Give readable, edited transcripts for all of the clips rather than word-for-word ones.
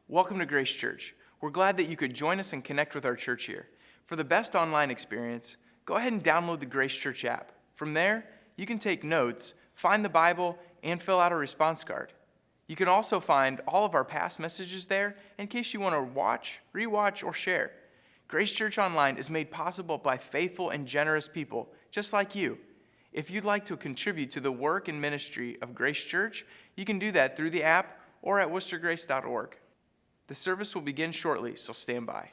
Welcome to Grace Church. We're glad that you could join us and connect with our church here. For the best online experience, go ahead and download the Grace Church app. From there, you can take notes, find the Bible, and fill out a response card. You can also find all of our past messages there in case you want to watch, rewatch, or share. Grace Church Online is made possible by faithful and generous people just like you. If you'd like to contribute to the work and ministry of Grace Church, you can do that through the app or at worcestergrace.org. The service will begin shortly, so stand by.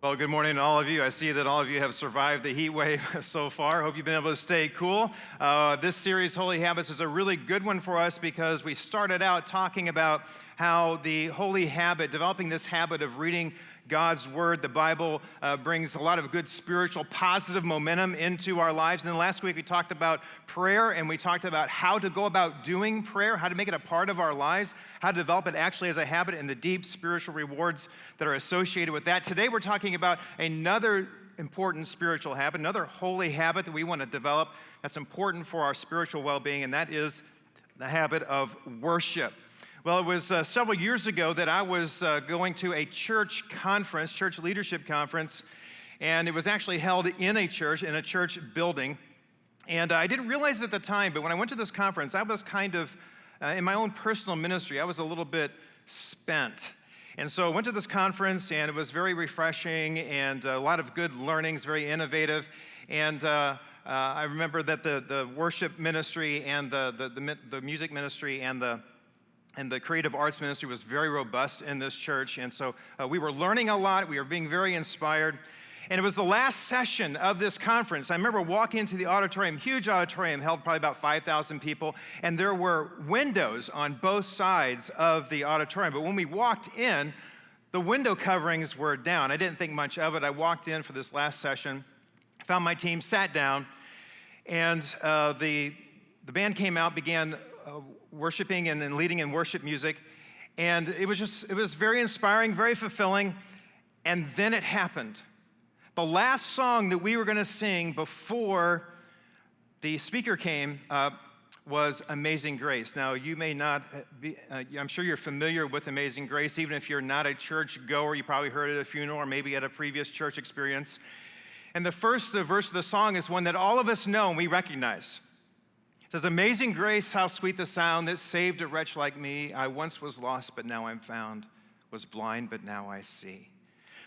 Well, good morning to all of you. I see that all of you have survived the heat wave so far. Hope you've been able to stay cool. This series, Holy Habits, is a really good one for us because we started out talking about how the holy habit, developing this habit of reading God's Word, the Bible, brings a lot of good spiritual, positive momentum into our lives. And then last week we talked about prayer, and we talked about how to go about doing prayer, how to make it a part of our lives, how to develop it actually as a habit, and the deep spiritual rewards that are associated with that. Today we're talking about another important spiritual habit, another holy habit that we want to develop that's important for our spiritual well-being, and that is the habit of worship. Well, it was several years ago that I was going to a church conference, church leadership conference, and it was actually held in a church building. And I didn't realize it at the time, but when I went to this conference, I was kind of, in my own personal ministry, I was a little bit spent. And so I went to this conference, and it was very refreshing and a lot of good learnings, very innovative. And I remember that the worship ministry and the music ministry and the creative arts ministry was very robust in this church. And so we were learning a lot. We were being very inspired. And it was the last session of this conference. I remember walking into the auditorium, huge auditorium, held probably about 5,000 people. And there were windows on both sides of the auditorium. But when we walked in, the window coverings were down. I didn't think much of it. I walked in for this last session, found my team, sat down, and the band came out, began worshiping and then leading in worship music. And it was very inspiring, very fulfilling. And then it happened. The last song that we were going to sing before the speaker came was Amazing Grace. Now, you may not be, I'm sure you're familiar with Amazing Grace. Even if you're not a church goer, you probably heard it at a funeral or maybe at a previous church experience. And the first verse of the song is one that all of us know and we recognize. It says, "Amazing grace, how sweet the sound that saved a wretch like me. I once was lost, but now I'm found. Was blind, but now I see."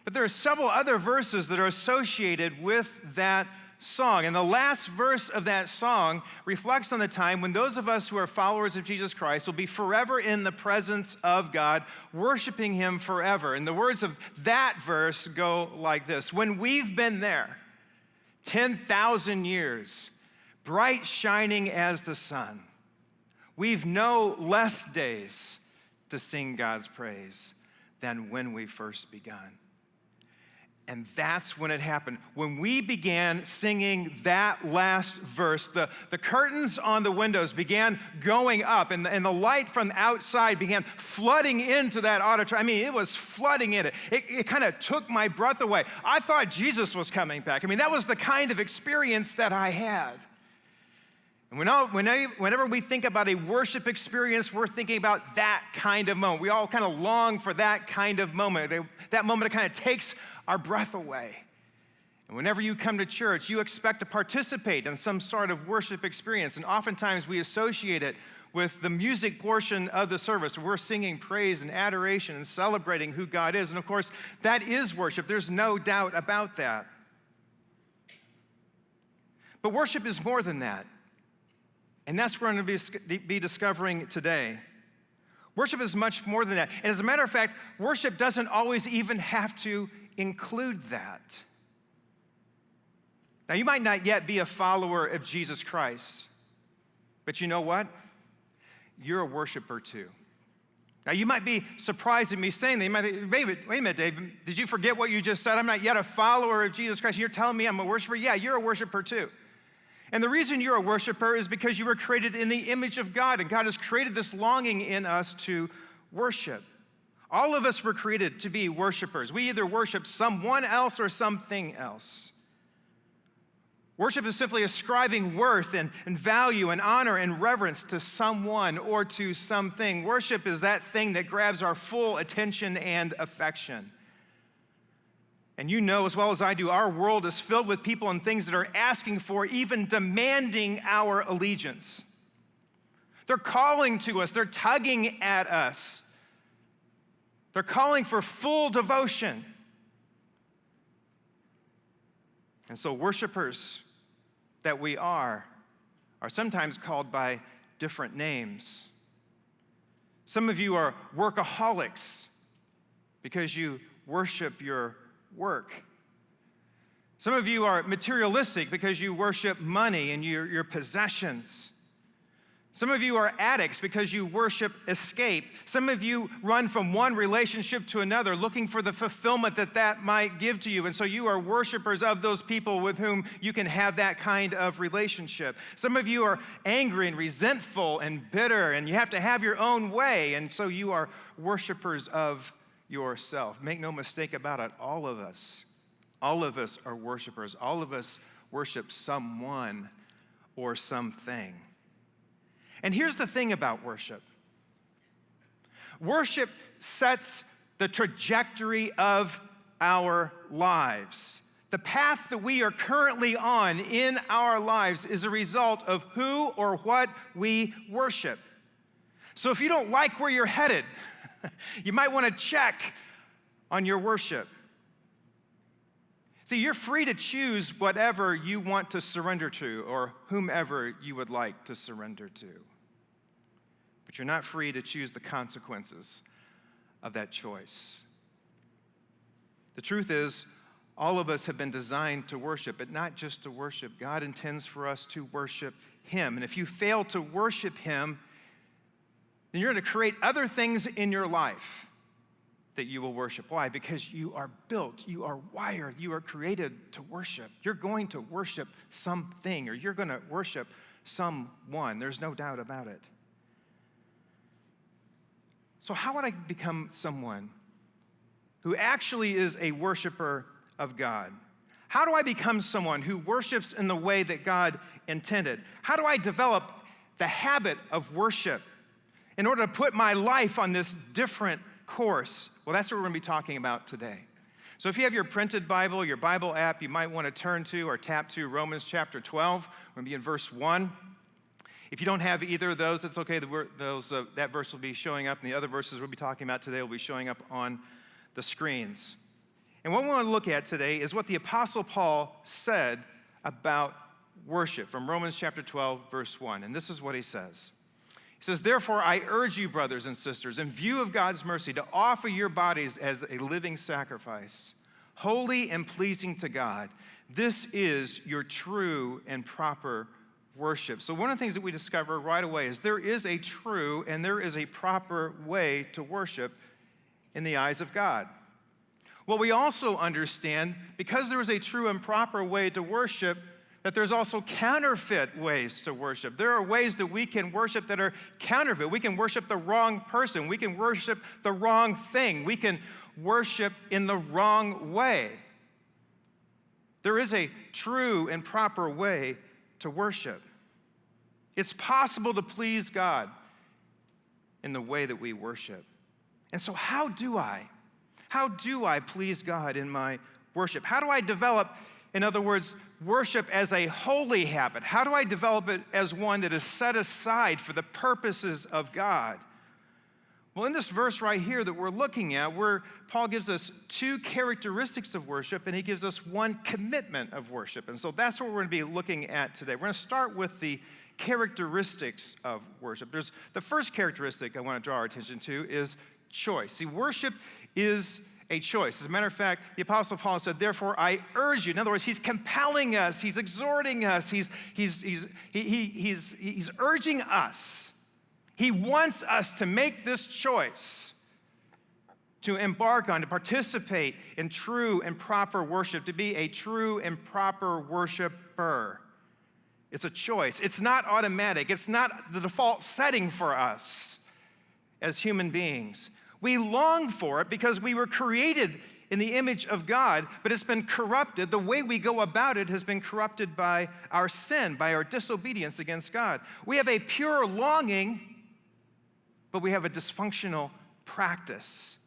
But there are several other verses that are associated with that song. And the last verse of that song reflects on the time when those of us who are followers of Jesus Christ will be forever in the presence of God, worshiping Him forever. And the words of that verse go like this: "When we've been there 10,000 years, bright shining as the sun, we've no less days to sing God's praise than when we first begun." And that's when it happened. When we began singing that last verse, the curtains on the windows began going up, and the light from outside began flooding into that auditorium. I mean, it was flooding in it. It kind of took my breath away. I thought Jesus was coming back. I mean, that was the kind of experience that I had. And whenever we think about a worship experience, we're thinking about that kind of moment. We all kind of long for that kind of moment. That moment that kind of takes our breath away. And whenever you come to church, you expect to participate in some sort of worship experience. And oftentimes we associate it with the music portion of the service. We're singing praise and adoration and celebrating who God is. And of course, that is worship. There's no doubt about that. But worship is more than that. And that's what we're going to be discovering today. Worship is much more than that. And as a matter of fact, worship doesn't always even have to include that. Now, you might not yet be a follower of Jesus Christ, but you know what? You're a worshiper too. Now, you might be surprised at me saying that. You might think, wait a minute, Dave, did you forget what you just said? I'm not yet a follower of Jesus Christ. You're telling me I'm a worshiper? Yeah, you're a worshiper too. And the reason you're a worshiper is because you were created in the image of God, and God has created this longing in us to worship. All of us were created to be worshipers. We either worship someone else or something else. Worship is simply ascribing worth and value and honor and reverence to someone or to something. Worship is that thing that grabs our full attention and affection. And you know as well as I do, our world is filled with people and things that are asking for, even demanding our allegiance. They're calling to us. They're tugging at us. They're calling for full devotion. And so worshipers that we are sometimes called by different names. Some of you are workaholics because you worship your work. Some of you are materialistic because you worship money and your possessions. Some of you are addicts because you worship escape. Some of you run from one relationship to another looking for the fulfillment that might give to you. And so you are worshipers of those people with whom you can have that kind of relationship. Some of you are angry and resentful and bitter, and you have to have your own way. And so you are worshipers of yourself. Make no mistake about it, all of us are worshipers. All of us worship someone or something. And here's the thing about worship. Worship sets the trajectory of our lives. The path that we are currently on in our lives is a result of who or what we worship. So if you don't like where you're headed, you might want to check on your worship. See, you're free to choose whatever you want to surrender to or whomever you would like to surrender to. But you're not free to choose the consequences of that choice. The truth is, all of us have been designed to worship, but not just to worship. God intends for us to worship Him. And if you fail to worship Him, then you're going to create other things in your life that you will worship. Why? Because you are built, you are wired, you are created to worship. You're going to worship something, or you're going to worship someone. There's no doubt about it. So how would I become someone who actually is a worshiper of God? How do I become someone who worships in the way that God intended? How do I develop the habit of worship in order to put my life on this different course? Well, that's what we're going to be talking about today. So if you have your printed Bible, your Bible app, you might want to turn to or tap to Romans chapter 12. We're going to be in verse 1. If you don't have either of those, it's okay. That verse will be showing up, and the other verses we'll be talking about today will be showing up on the screens. And what we want to look at today is what the Apostle Paul said about worship from Romans chapter 12, verse 1. And this is what he says. He says, "Therefore, I urge you, brothers and sisters, in view of God's mercy, to offer your bodies as a living sacrifice, holy and pleasing to God. This is your true and proper worship." So one of the things that we discover right away is there is a true and there is a proper way to worship in the eyes of God. Well, we also understand, because there is a true and proper way to worship, that there's also counterfeit ways to worship. There are ways that we can worship that are counterfeit. We can worship the wrong person. We can worship the wrong thing. We can worship in the wrong way. There is a true and proper way to worship. It's possible to please God in the way that we worship. And so how do I please God in my worship? How do I develop, in other words, worship as a holy habit? How do I develop it as one that is set aside for the purposes of God? Well, in this verse right here that we're looking at, where Paul gives us two characteristics of worship and he gives us one commitment of worship. And so that's what we're going to be looking at today. We're going to start with the characteristics of worship. There's the first characteristic I want to draw our attention to is choice. See, worship is a choice. As a matter of fact, the Apostle Paul said, therefore I urge you. In other words, he's compelling us, he's exhorting us, he's urging us. He wants us to make this choice, to embark on, to participate in true and proper worship, to be a true and proper worshiper. It's a choice. It's not automatic. It's not the default setting for us as human beings. We long for it because we were created in the image of God, but it's been corrupted. The way we go about it has been corrupted by our sin, by our disobedience against God. We have a pure longing, but we have a dysfunctional practice.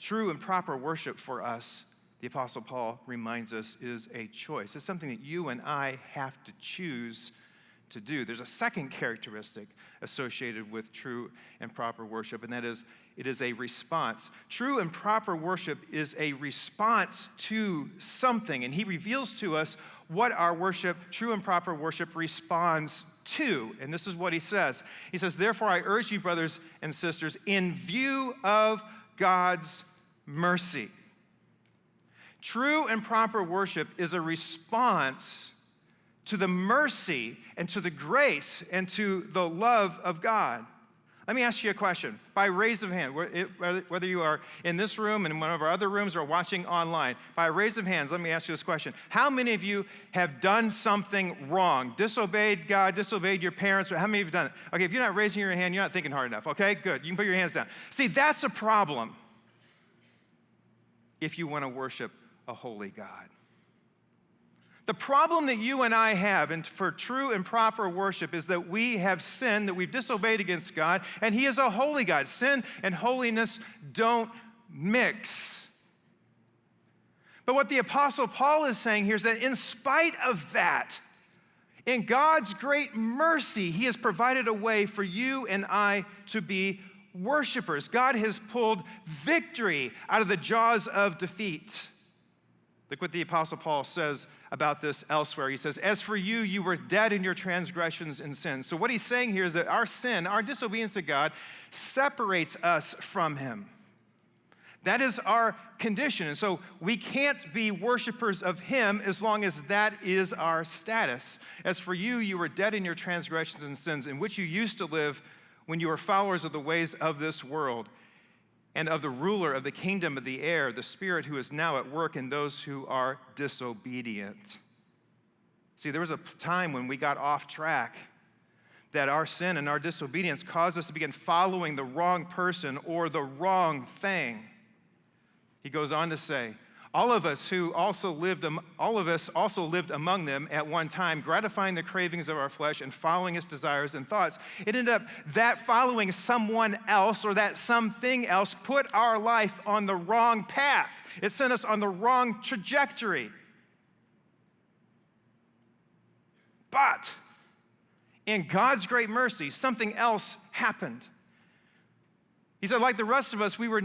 True and proper worship for us, the Apostle Paul reminds us, is a choice. It's something that you and I have to choose to do. There's a second characteristic associated with true and proper worship, and that is it is a response. True and proper worship is a response to something, and he reveals to us what our worship, true and proper worship, responds to. And this is what he says. He says, therefore I urge you, brothers and sisters, in view of God's mercy. True and proper worship is a response to the mercy and to the grace and to the love of God. Let me ask you a question. By raise of hand, whether you are in this room and in one of our other rooms or watching online, by raise of hands, let me ask you this question. How many of you have done something wrong, disobeyed God, disobeyed your parents? How many of you have done it? Okay, if you're not raising your hand, you're not thinking hard enough. Okay, good. You can put your hands down. See, that's a problem if you want to worship a holy God. The problem that you and I have for true and proper worship is that we have sinned, that we've disobeyed against God, and he is a holy God. Sin and holiness don't mix. But what the Apostle Paul is saying here is that in spite of that, in God's great mercy, he has provided a way for you and I to be worshipers. God has pulled victory out of the jaws of defeat. Look what the Apostle Paul says about this elsewhere. He says, as for you, you were dead in your transgressions and sins. So what he's saying here is that our sin, our disobedience to God, separates us from him. That is our condition. And so we can't be worshipers of him as long as that is our status. As for you, you were dead in your transgressions and sins, in which you used to live when you were followers of the ways of this world, and of the ruler of the kingdom of the air, the Spirit who is now at work in those who are disobedient. See, there was a time when we got off track, that our sin and our disobedience caused us to begin following the wrong person or the wrong thing. He goes on to say, all of us also lived among them at one time, gratifying the cravings of our flesh and following its desires and thoughts. It ended up that following someone else or that something else put our life on the wrong path. It sent us on the wrong trajectory. But in God's great mercy, something else happened. He said, like the rest of us, we were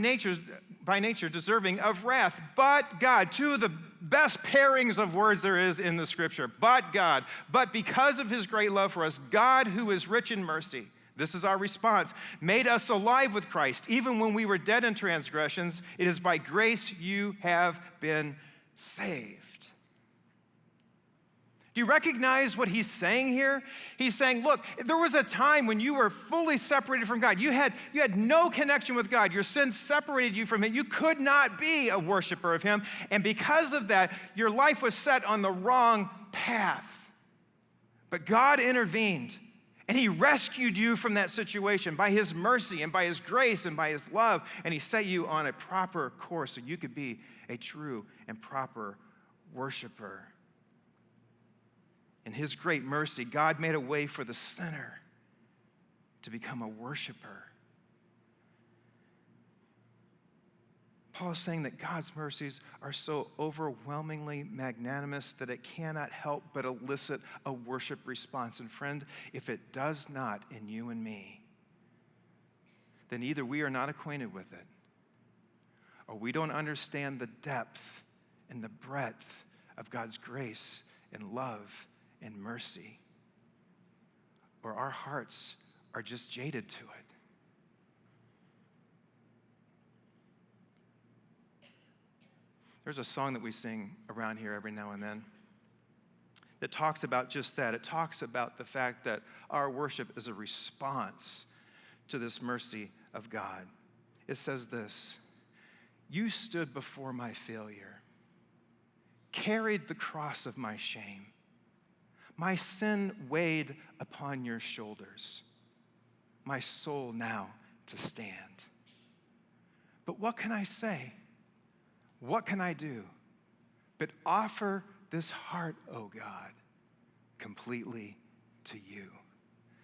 by nature deserving of wrath. But God, two of the best pairings of words there is in the scripture. But God, but because of his great love for us, God, who is rich in mercy, this is our response, made us alive with Christ. Even when we were dead in transgressions, it is by grace you have been saved. Do you recognize what he's saying here? He's saying, look, there was a time when you were fully separated from God. You had no connection with God. Your sin separated you from him. You could not be a worshiper of him. And because of that, your life was set on the wrong path. But God intervened, and he rescued you from that situation by his mercy and by his grace and by his love. And he set you on a proper course so you could be a true and proper worshiper. In his great mercy, God made a way for the sinner to become a worshiper. Paul is saying that God's mercies are so overwhelmingly magnanimous that it cannot help but elicit a worship response. And friend, if it does not in you and me, then either we are not acquainted with it, or we don't understand the depth and the breadth of God's grace and love and mercy, or our hearts are just jaded to it. There's a song that we sing around here every now and then that talks about just that. It talks about the fact that our worship is a response to this mercy of God. It says this: "You stood before my failure, carried the cross of my shame. My sin weighed upon your shoulders, my soul now to stand. But what can I say? What can I do but offer this heart, O God, completely to you?"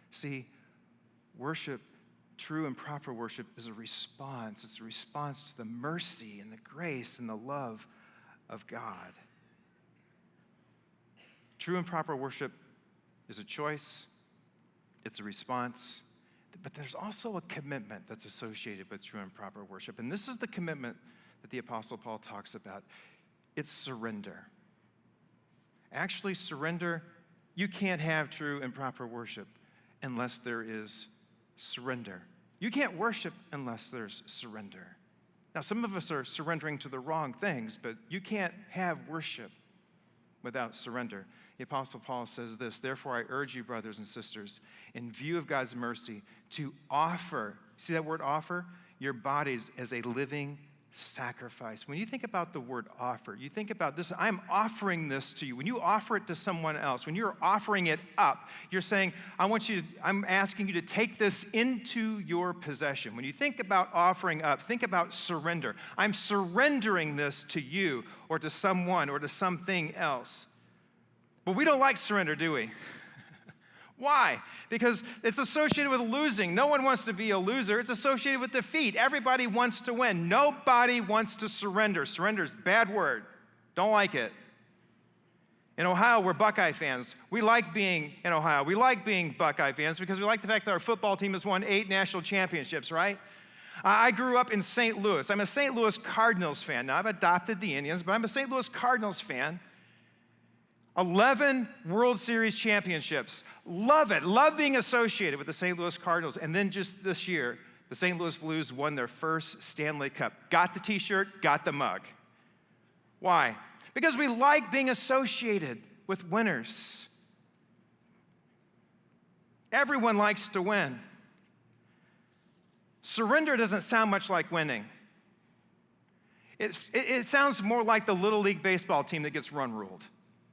See, worship, true and proper worship, is a response. It's a response to the mercy and the grace and the love of God. True and proper worship is a choice. It's a response. But there's also a commitment that's associated with true and proper worship. And this is the commitment that the Apostle Paul talks about. It's surrender. Actually, surrender, you can't have true and proper worship unless there is surrender. You can't worship unless there's surrender. Now, some of us are surrendering to the wrong things, but you can't have worship without surrender. The Apostle Paul says this: "Therefore, I urge you, brothers and sisters, in view of God's mercy, to offer," see that word offer? "Your bodies as a living sacrifice." When you think about the word offer, you think about this: I'm offering this to you. When you offer it to someone else, when you're offering it up, you're saying, I'm asking you to take this into your possession. When you think about offering up, think about surrender. I'm surrendering this to you or to someone or to something else. But we don't like surrender, do we? Why? Because it's associated with losing. No one wants to be a loser. It's associated with defeat. Everybody wants to win. Nobody wants to surrender. Surrender is a bad word. Don't like it. In Ohio, we're Buckeye fans. We like being in Ohio. We like being Buckeye fans because we like the fact that our football team has won 8 national championships, right? I grew up in St. Louis. I'm a St. Louis Cardinals fan. Now, I've adopted the Indians, but I'm a St. Louis Cardinals fan. 11 World Series championships. Love it. Love being associated with the St. Louis Cardinals. And then just this year, the St. Louis Blues won their first Stanley Cup. Got the t-shirt, got the mug. Why? Because we like being associated with winners. Everyone likes to win. Surrender doesn't sound much like winning. It sounds more like the Little League baseball team that gets run-ruled.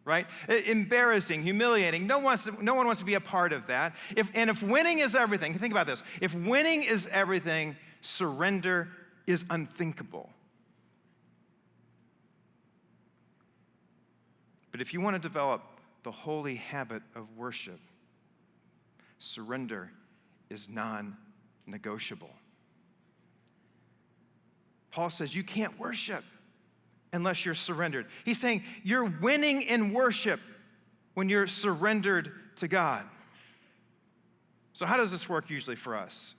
Right? Embarrassing, humiliating. No one wants to be a part of that. If winning is everything, think about this. If winning is everything, surrender is unthinkable. But if you want to develop the holy habit of worship, surrender is non-negotiable. Paul says you can't worship unless you're surrendered. He's saying you're winning in worship when you're surrendered to God. So how does this work usually for us?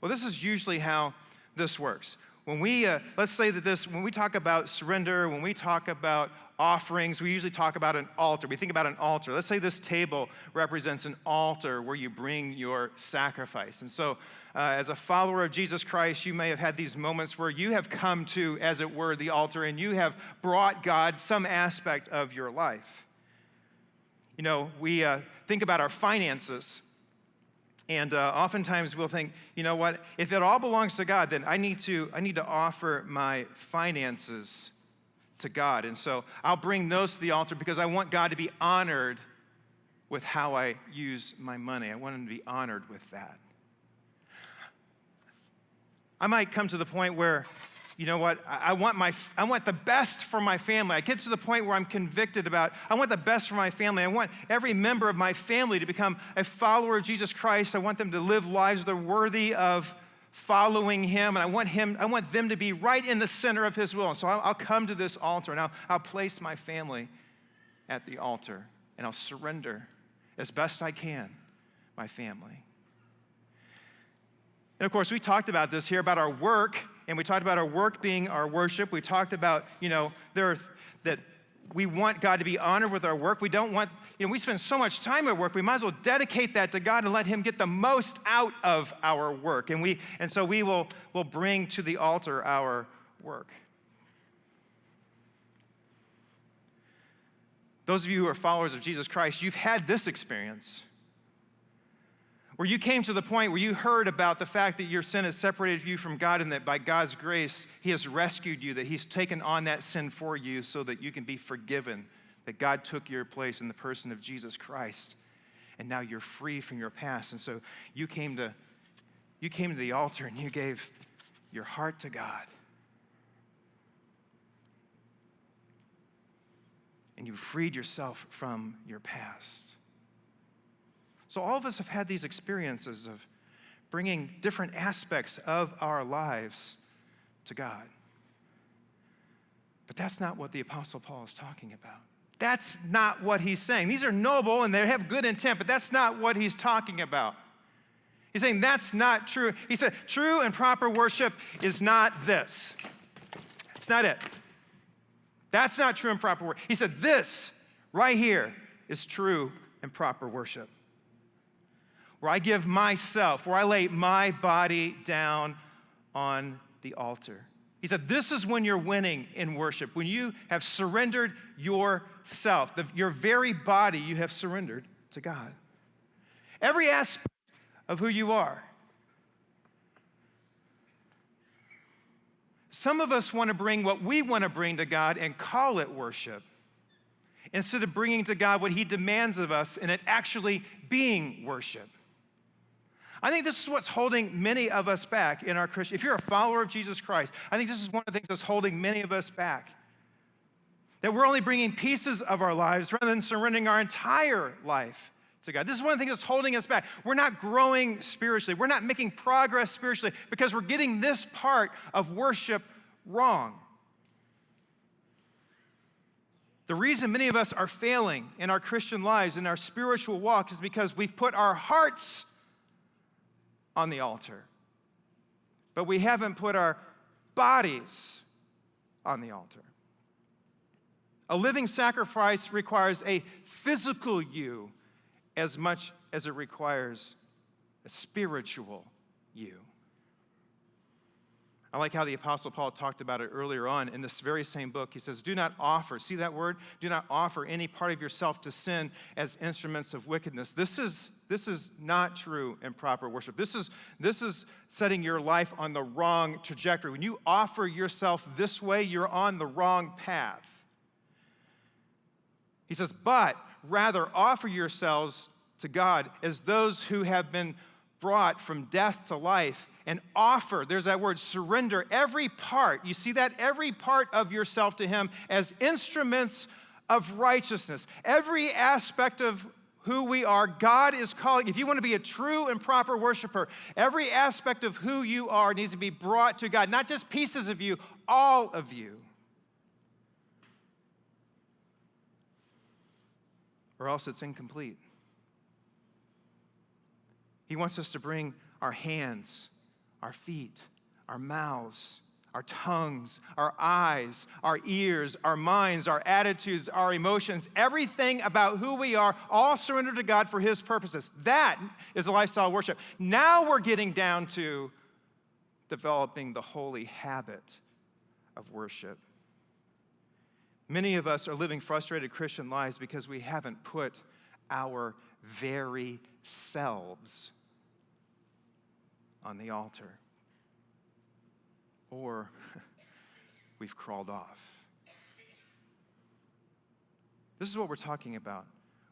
Well, this is usually how this works. When we, let's say that when we talk about surrender, when we talk about offerings, we usually talk about an altar. We think about an altar. Let's say this table represents an altar where you bring your sacrifice. And so as a follower of Jesus Christ, you may have had these moments where you have come to, as it were, the altar, and you have brought God some aspect of your life. You know, we think about our finances. And oftentimes we'll think, you know what, if it all belongs to God, then I need to offer my finances to God. And so I'll bring those to the altar because I want God to be honored with how I use my money. I want him to be honored with that. I might come to the point where, you know what, I want the best for my family. I get to the point where I'm convicted about, I want the best for my family. I want every member of my family to become a follower of Jesus Christ. I want them to live lives that are worthy of following him, and I want them to be right in the center of his will. And so I'll come to this altar, and I'll place my family at the altar, and I'll surrender as best I can my family. And of course, we talked about this here, about our work, and we talked about our work being our worship. We talked about, that we want God to be honored with our work. We don't want, we spend so much time at work, we might as well dedicate that to God and let him get the most out of our work. And so we'll bring to the altar our work. Those of you who are followers of Jesus Christ, you've had this experience where you came to the point where you heard about the fact that your sin has separated you from God and that by God's grace, He has rescued you, that He's taken on that sin for you so that you can be forgiven, that God took your place in the person of Jesus Christ. And now you're free from your past. And so you came to the altar and you gave your heart to God. And you freed yourself from your past. So all of us have had these experiences of bringing different aspects of our lives to God. But that's not what the Apostle Paul is talking about. That's not what he's saying. These are noble and they have good intent, but that's not what he's talking about. He's saying that's not true. He said true and proper worship is not this. That's not it. That's not true and proper worship. He said this right here is true and proper worship. Where I give myself, where I lay my body down on the altar. He said, this is when you're winning in worship, when you have surrendered yourself, your very body you have surrendered to God. Every aspect of who you are. Some of us want to bring what we want to bring to God and call it worship, instead of bringing to God what He demands of us and it actually being worship. I think this is what's holding many of us back in our Christian. If you're a follower of Jesus Christ, I think this is one of the things that's holding many of us back. That we're only bringing pieces of our lives rather than surrendering our entire life to God. This is one of the things that's holding us back. We're not growing spiritually. We're not making progress spiritually because we're getting this part of worship wrong. The reason many of us are failing in our Christian lives, in our spiritual walk, is because we've put our hearts on the altar, but we haven't put our bodies on the altar. A living sacrifice requires a physical you as much as it requires a spiritual you. I like how the Apostle Paul talked about it earlier on in this very same book. He says, do not offer, see that word? Do not offer any part of yourself to sin as instruments of wickedness. This is not true and proper worship. This is setting your life on the wrong trajectory. When you offer yourself this way, you're on the wrong path. He says, but rather offer yourselves to God as those who have been brought from death to life, and offer, there's that word, surrender every part. You see that? Every part of yourself to Him as instruments of righteousness. Every aspect of who we are, God is calling. If you want to be a true and proper worshiper, every aspect of who you are needs to be brought to God. Not just pieces of you, all of you. Or else it's incomplete. He wants us to bring our hands, our feet, our mouths, our tongues, our eyes, our ears, our minds, our attitudes, our emotions, everything about who we are, all surrendered to God for His purposes. That is a lifestyle of worship. Now we're getting down to developing the holy habit of worship. Many of us are living frustrated Christian lives because we haven't put our very selves on the altar. Or we've crawled off. This is what we're talking about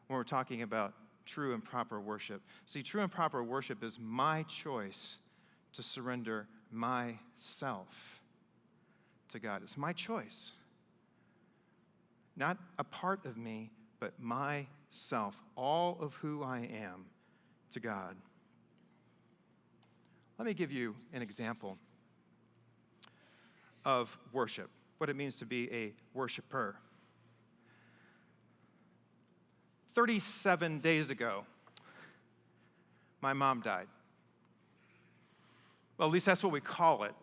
when we're talking about true and proper worship. See, true and proper worship is my choice to surrender myself to God. It's my choice. Not a part of me, but myself, all of who I am to God. Let me give you an example of worship, what it means to be a worshiper. 37 days ago, my mom died. Well, at least that's what we call it.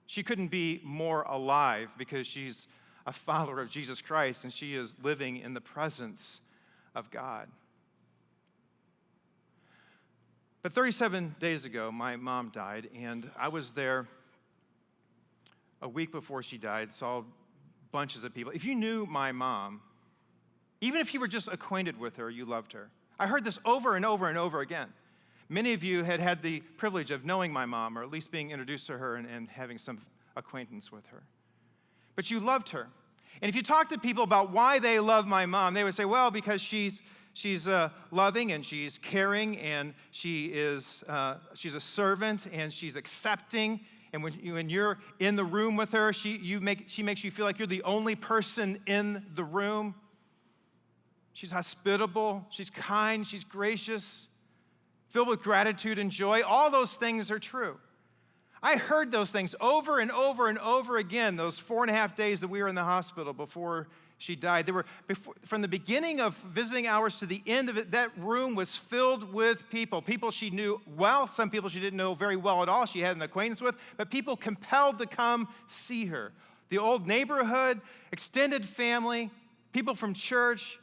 She couldn't be more alive because she's a follower of Jesus Christ and she is living in the presence of God. But 37 days ago, my mom died, and I was there a week before she died, saw bunches of people. If you knew my mom, Even if you were just acquainted with her, you loved her. I heard this over and over and over again. Many of you had had the privilege of knowing my mom, or at least being introduced to her and having some acquaintance with her. But you loved her. And if you talk to people about why they love my mom, they would say, well, because she's loving and she's caring and she's a servant and she's accepting. And when you're in the room with her, she makes you feel like you're the only person in the room. She's hospitable, she's kind, she's gracious, filled with gratitude and joy. All those things are true. I heard those things over and over and over again, those 4.5 days that we were in the hospital before she died. From the beginning of visiting hours to the end of it, that room was filled with people she knew well, some people she didn't know very well at all, she had an acquaintance with, but people compelled to come see her. The old neighborhood, extended family, people from church.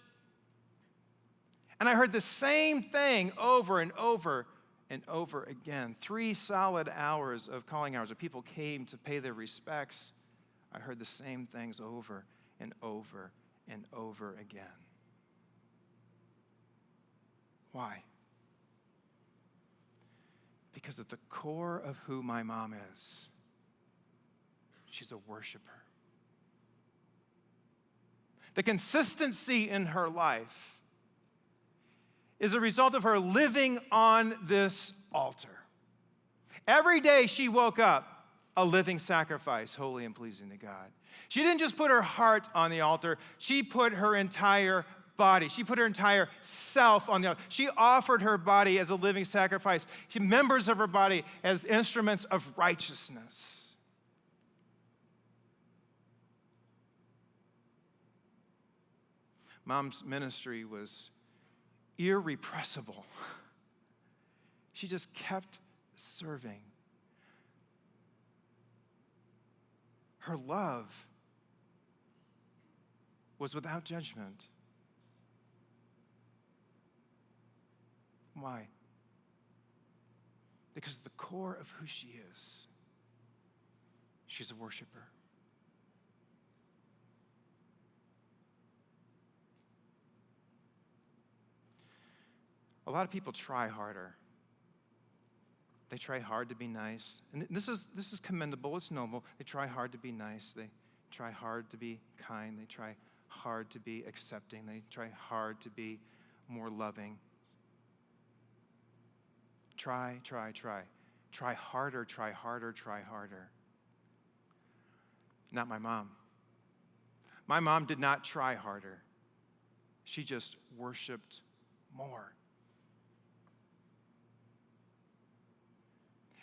And I heard the same thing over and over and over again. 3 solid hours of calling hours where people came to pay their respects. I heard the same things over and over and over again. Why? Because at the core of who my mom is, she's a worshiper. The consistency in her life is a result of her living on this altar. Every day she woke up a living sacrifice, holy and pleasing to God. She didn't just put her heart on the altar, she put her entire body. She put her entire self on the altar. She offered her body as a living sacrifice, members of her body as instruments of righteousness. Mom's ministry was irrepressible. She just kept serving. Her love was without judgment. Why? Because at the core of who she is, she's a worshiper. A lot of people try harder. They try hard to be nice. And this is commendable, it's noble. They try hard to be nice. They try hard to be kind. They try hard to be accepting. They try hard to be more loving. Try. Try harder, try harder, try harder. Not my mom. My mom did not try harder. She just worshiped more.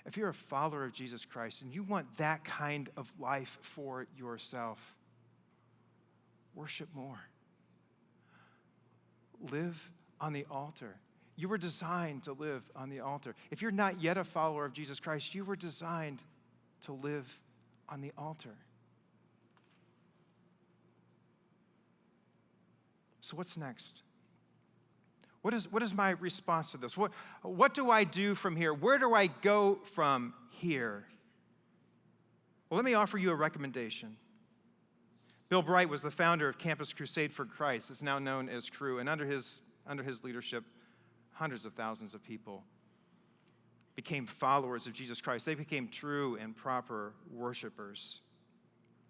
If you're a follower of Jesus Christ and you want that kind of life for yourself, worship more. Live on the altar. You were designed to live on the altar. If you're not yet a follower of Jesus Christ, you were designed to live on the altar. So what's next? What is my response to this? What do I do from here? Where do I go from here? Well, let me offer you a recommendation. Bill Bright was the founder of Campus Crusade for Christ. It's now known as Cru, and under his leadership, hundreds of thousands of people became followers of Jesus Christ. They became true and proper worshipers.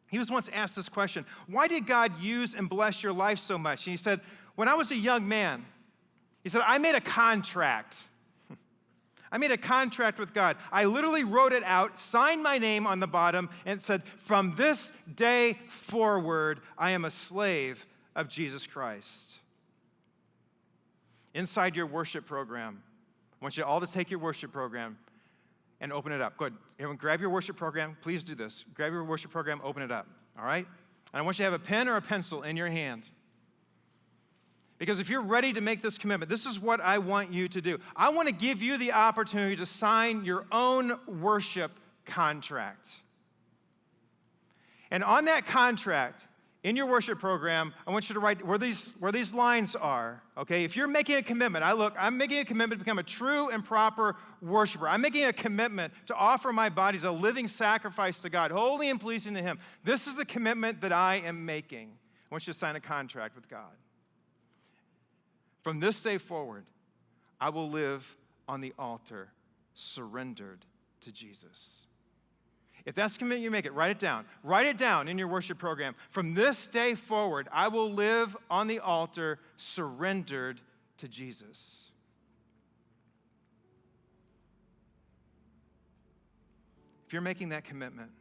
He was once asked this question: why did God use and bless your life so much? And he said, when I was a young man, he said, I made a contract. I made a contract with God. I literally wrote it out, signed my name on the bottom, and said, from this day forward, I am a slave of Jesus Christ. Inside your worship program, I want you all to take your worship program and open it up. Go ahead. Everyone, grab your worship program. Please do this. Grab your worship program, open it up. All right? And I want you to have a pen or a pencil in your hand. Because if you're ready to make this commitment, this is what I want you to do. I want to give you the opportunity to sign your own worship contract. And on that contract, in your worship program, I want you to write where these lines are, okay? If you're making a commitment, I'm making a commitment to become a true and proper worshiper. I'm making a commitment to offer my body as a living sacrifice to God, holy and pleasing to Him. This is the commitment that I am making. I want you to sign a contract with God. From this day forward, I will live on the altar, surrendered to Jesus. If that's the commitment you make, write it down. Write it down in your worship program. From this day forward, I will live on the altar, surrendered to Jesus. If you're making that commitment,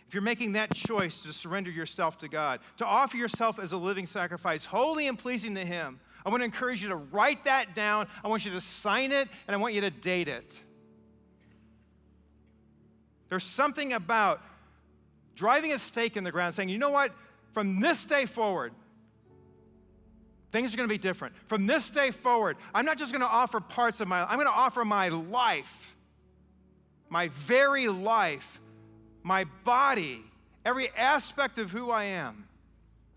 if you're making that choice to surrender yourself to God, to offer yourself as a living sacrifice, holy and pleasing to Him, I want to encourage you to write that down. I want you to sign it, and I want you to date it. There's something about driving a stake in the ground, saying, you know what? From this day forward, things are going to be different. From this day forward, I'm not just going to offer parts of I'm going to offer my life, my very life, my body, every aspect of who I am.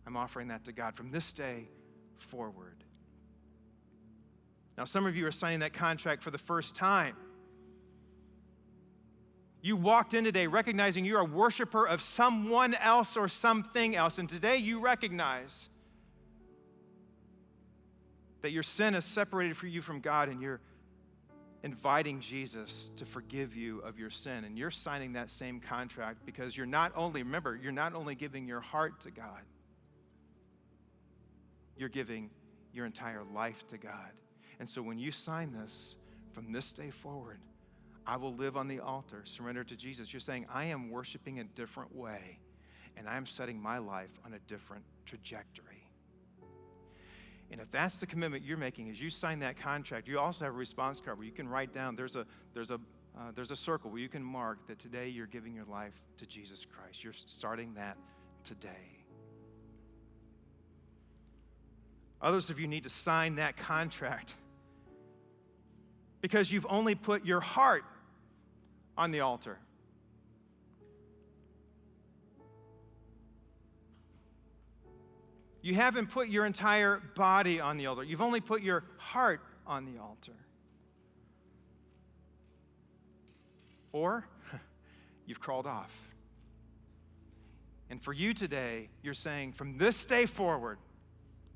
I'm offering that to God from this day forward. Now, some of you are signing that contract for the first time. You walked in today recognizing you're a worshiper of someone else or something else, and today you recognize that your sin has separated you from God, and you're inviting Jesus to forgive you of your sin, and you're signing that same contract because you're not only giving your heart to God, you're giving your entire life to God. And so when you sign this, from this day forward, I will live on the altar, surrender to Jesus. You're saying, I am worshiping a different way, and I'm setting my life on a different trajectory. And if that's the commitment you're making, as you sign that contract, you also have a response card where you can write down, there's a circle where you can mark that today you're giving your life to Jesus Christ. You're starting that today. Others of you need to sign that contract because you've only put your heart on the altar. You haven't put your entire body on the altar. You've only put your heart on the altar. Or you've crawled off. And for you today, you're saying, from this day forward,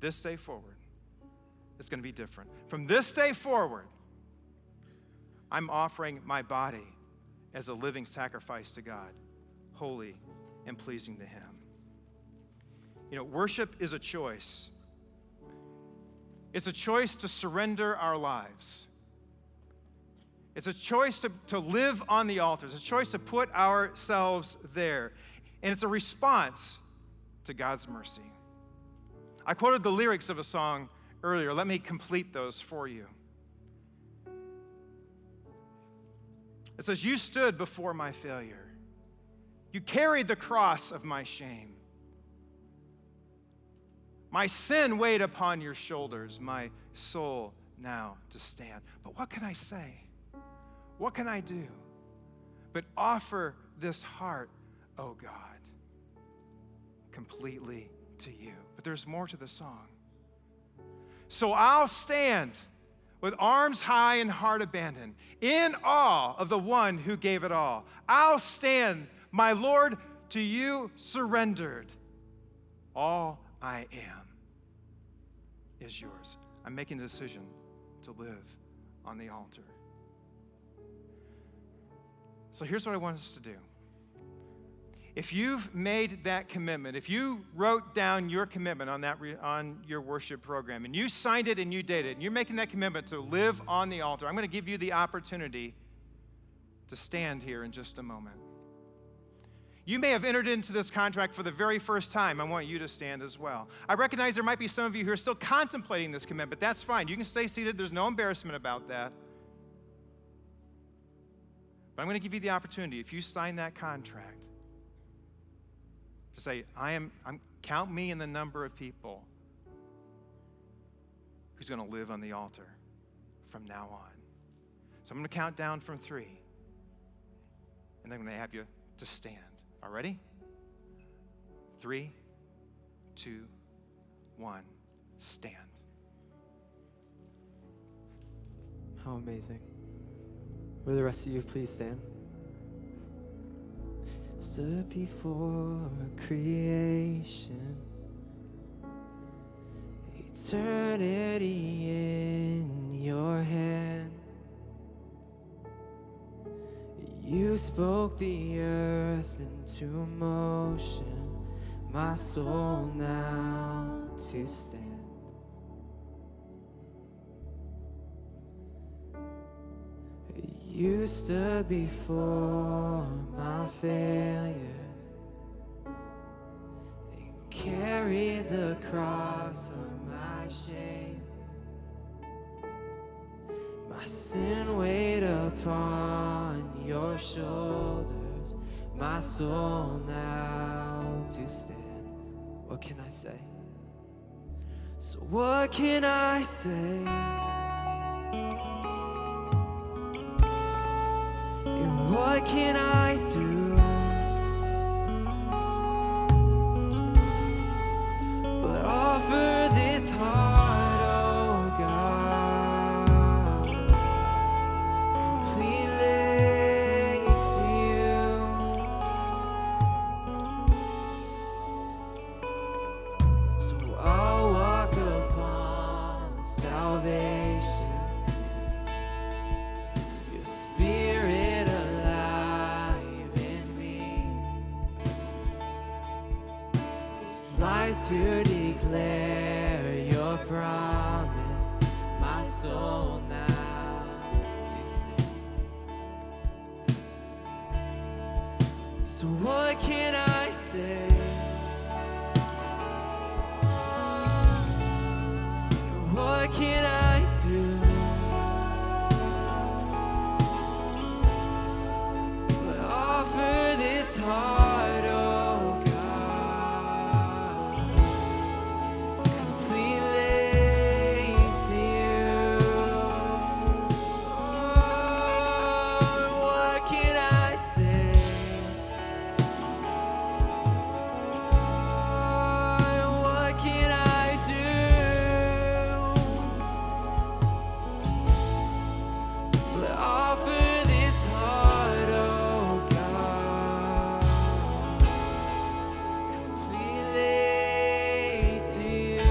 it's going to be different. From this day forward, I'm offering my body as a living sacrifice to God, holy and pleasing to Him. You know, worship is a choice. It's a choice to surrender our lives. It's a choice to live on the altar. It's a choice to put ourselves there. And it's a response to God's mercy. I quoted the lyrics of a song earlier. Let me complete those for you. It says, you stood before my failure. You carried the cross of my shame. My sin weighed upon your shoulders, my soul now to stand. But what can I say? What can I do but offer this heart, oh God, completely to you? But there's more to the song. So I'll stand with arms high and heart abandoned, in awe of the one who gave it all. I'll stand, my Lord, to you surrendered. All I am is yours. I'm making a decision to live on the altar. So here's what I want us to do. If you've made that commitment, if you wrote down your commitment on your worship program, and you signed it and you did it, and you're making that commitment to live on the altar, I'm going to give you the opportunity to stand here in just a moment. You may have entered into this contract for the very first time. I want you to stand as well. I recognize there might be some of you who are still contemplating this commitment, but that's fine. You can stay seated. There's no embarrassment about that. But I'm going to give you the opportunity, if you sign that contract, to say, count me in the number of people who's going to live on the altar from now on. So I'm going to count down from 3, and then I'm going to have you to stand. All ready? 3, 2, 1, stand. How amazing. Will the rest of you please stand? Stood before creation, eternity in your hand. You spoke the earth into motion, my soul now to stand. You stood before my failures and carried the cross of my shame. My sin weighed upon your shoulders, my soul now to stand. What can I say? So what can I say? And what can I do but offer this heart, oh God, completely to you? So I'll walk upon salvation, your spirit alive in me, this light to declare your promise, my soul now to stand. So what can I say? What can I do but offer this heart, oh God, completely to you? Oh, what can I say? Oh, what can I do but offer this heart, oh God, completely to you?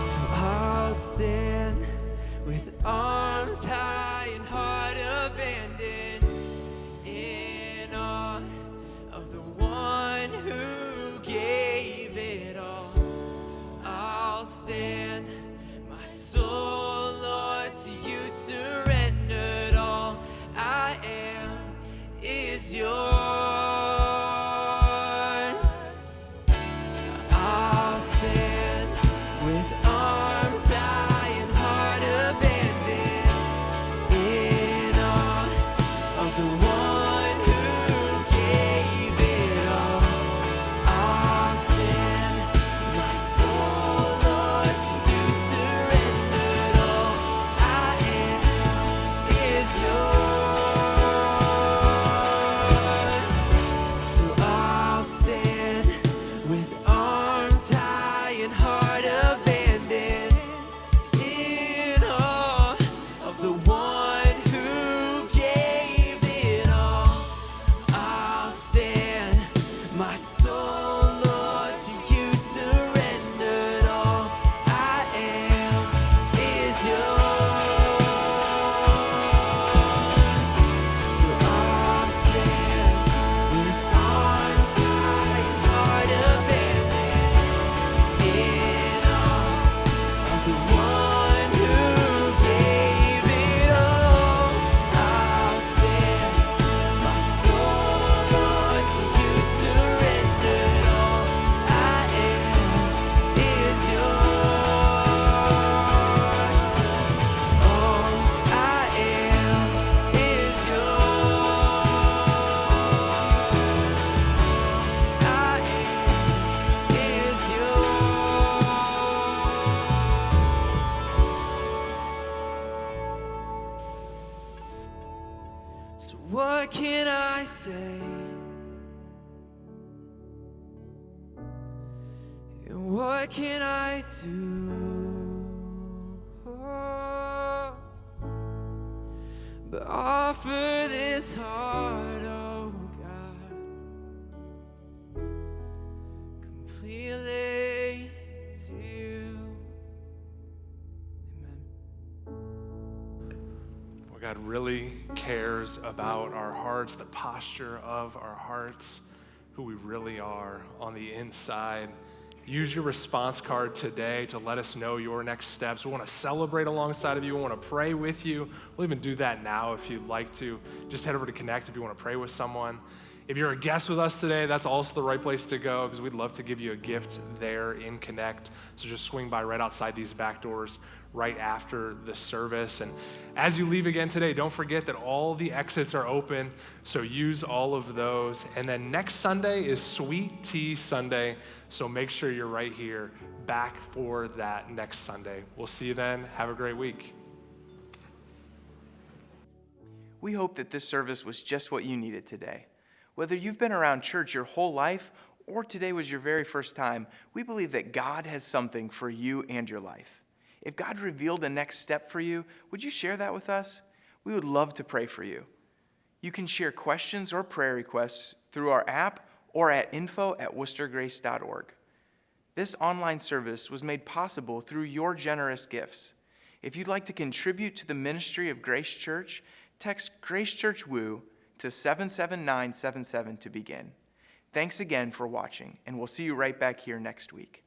So I'll stand with arms high and heart abandoned in awe of the one who gave it all. I'll stand, my soul, Lord, to you surrendered. All I am is yours. I'll stand with arms high and heart abandoned in So what can I say? And what can I do? Oh, but offer this heart, oh God, completely to you. Amen. Well, God really cares about our hearts, the posture of our hearts, who we really are on the inside. Use your response card today to let us know your next steps. We want to celebrate alongside of you. We want to pray with you. We'll even do that now if you'd like to. Just head over to Connect if you want to pray with someone. If you're a guest with us today, that's also the right place to go because we'd love to give you a gift there in Connect. So just swing by right outside these back doors right after the service. And as you leave again today, don't forget that all the exits are open, so use all of those. And then next Sunday is Sweet Tea Sunday, so make sure you're right here back for that next Sunday. We'll see you then. Have a great week. We hope that this service was just what you needed today. Whether you've been around church your whole life or today was your very first time, we believe that God has something for you and your life. If God revealed a next step for you, would you share that with us? We would love to pray for you. You can share questions or prayer requests through our app or at info@woostergrace.org. This online service was made possible through your generous gifts. If you'd like to contribute to the ministry of Grace Church, text Grace Church Woo to 77977 to begin. Thanks again for watching, and we'll see you right back here next week.